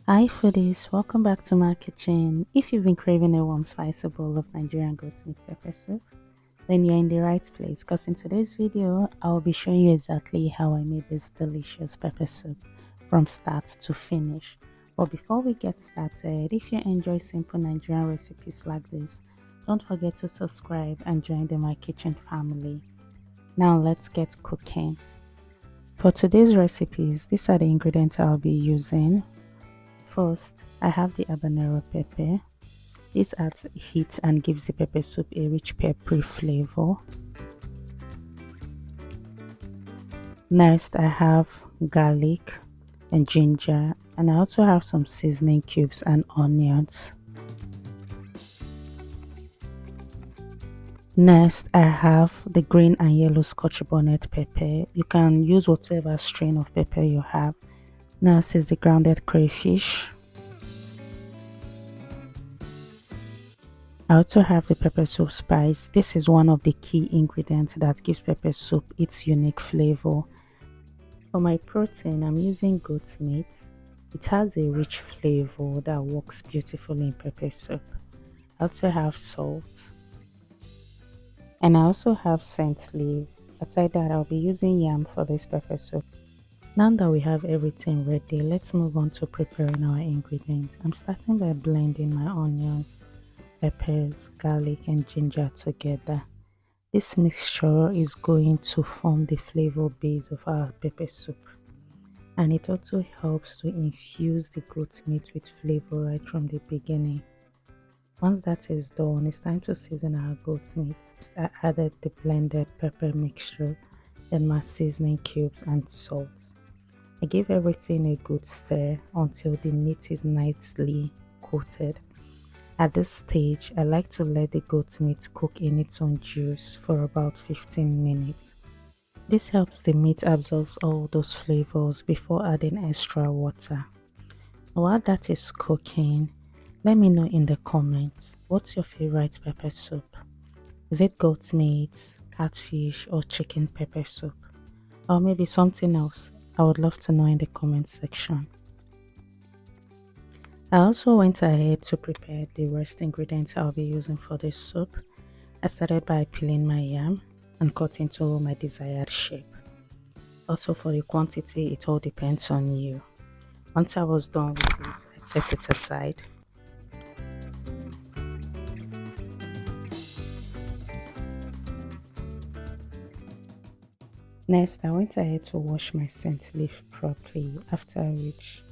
Hi foodies, welcome back to MyKeecheen. If you've been craving a warm spicy bowl of Nigerian goat meat pepper soup, then you're in the right place because in today's video, I will be showing you exactly how I made this delicious pepper soup from start to finish. But before we get started, if you enjoy simple Nigerian recipes like this, don't forget to subscribe and join the MyKeecheen family. Now let's get cooking. For today's recipes, these are the ingredients I'll be using. First, I have the habanero pepper. This adds heat and gives the pepper soup a rich peppery flavor. Next, I have garlic and ginger, and I also have some seasoning cubes and onions. Next, I have the green and yellow scotch bonnet pepper. You can use whatever strain of pepper you have. Next is the grounded crayfish. I also have the pepper soup spice. This is one of the key ingredients that gives pepper soup its unique flavor. For my protein, I'm using goat meat. It has a rich flavor that works beautifully in pepper soup. I also have salt. And I also have scent leaf. Aside that, I'll be using yam for this pepper soup. Now that we have everything ready, let's move on to preparing our ingredients. I'm starting by blending my onions, peppers, garlic and ginger together. This mixture is going to form the flavor base of our pepper soup, and it also helps to infuse the goat meat with flavor right from the beginning. Once that is done, it's time to season our goat meat. I added the blended pepper mixture, then my seasoning cubes and salt. I give everything a good stir until the meat is nicely coated. At this stage, I like to let the goat meat cook in its own juice for about 15 minutes. This helps the meat absorb all those flavors before adding extra water. While that is cooking, let me know in the comments, what's your favorite pepper soup? Is it goat meat, catfish or chicken pepper soup? Or maybe something else? I would love to know in the comment section. I also went ahead to prepare the rest ingredients I'll be using for this soup. I started by peeling my yam and cut into my desired shape. Also for the quantity, it all depends on you. Once I was done with it, I set it aside. Next, I went ahead to wash my scent leaf properly, after which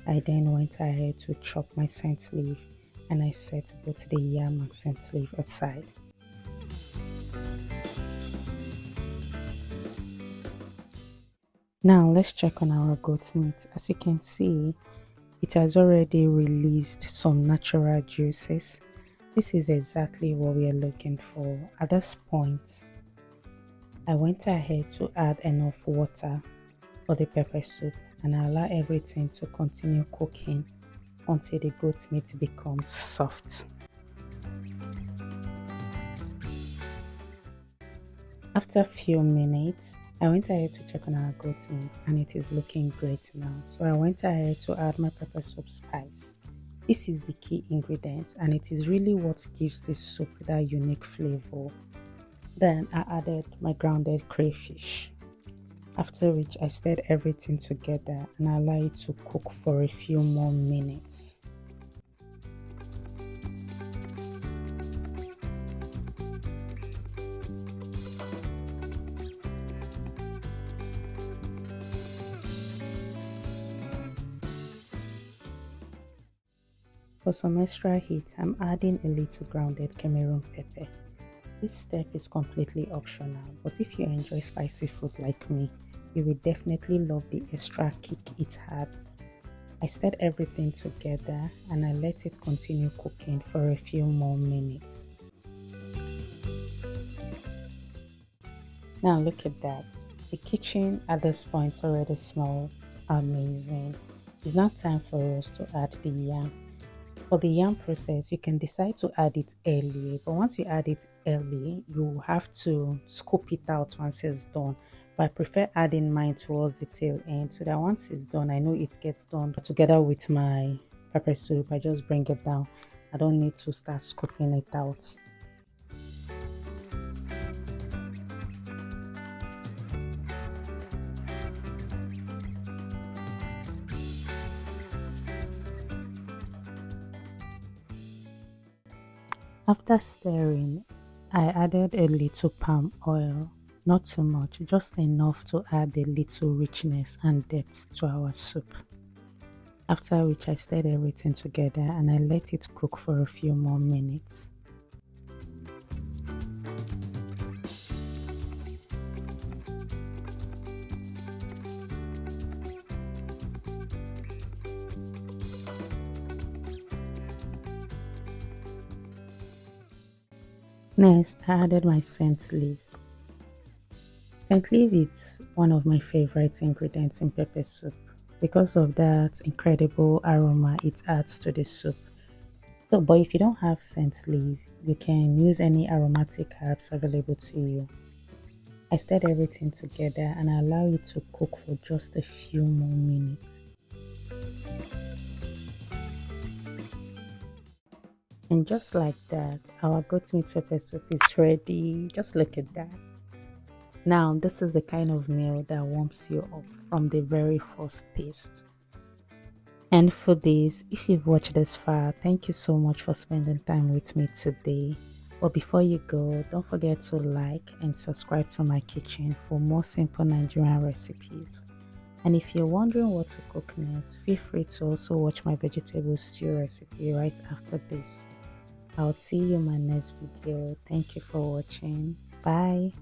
I then went ahead to chop my scent leaf and I set both the yam and scent leaf aside. Now let's check on our goat meat. As you can see, it has already released some natural juices. This is exactly what we are looking for. At this point, I went ahead to add enough water for the pepper soup and I allow everything to continue cooking until the goat meat becomes soft. After a few minutes, I went ahead to check on our goat meat and it is looking great now. So I went ahead to add my pepper soup spice. This is the key ingredient and it is really what gives this soup that unique flavor. Then I added my grounded crayfish. After which I stirred everything together and I allow it to cook for a few more minutes. For some extra heat, I'm adding a little grounded Cameroon pepper. This step is completely optional, but if you enjoy spicy food like me, you will definitely love the extra kick it adds. I stirred everything together and I let it continue cooking for a few more minutes. Now look at that. The kitchen at this point already smells amazing. It's now time for us to add the yam. For the yam process, you can decide to add it early, but once you add it early, you have to scoop it out once it's done but I prefer adding mine towards the tail end so that once it's done, I know it gets done together with my pepper soup. I just bring it down. I don't need to start scooping it out. After stirring, I added a little palm oil, not too much, just enough to add a little richness and depth to our soup. After which I stirred everything together and I let it cook for a few more minutes. Next, I added my scent leaves. Scent leaf is one of my favorite ingredients in pepper soup because of that incredible aroma it adds to the soup. So, but if you don't have scent leaf, you can use any aromatic herbs available to you. I stirred everything together and I allow it to cook for just a few more minutes. And just like that, our goat meat pepper soup is ready. Just look at that. Now, this is the kind of meal that warms you up from the very first taste. And for this, if you've watched this far, thank you so much for spending time with me today. But before you go, don't forget to like and subscribe to MyKeecheen for more simple Nigerian recipes. And if you're wondering what to cook next, feel free to also watch my vegetable stew recipe right after this. I'll see you in my next video. Thank you for watching. Bye.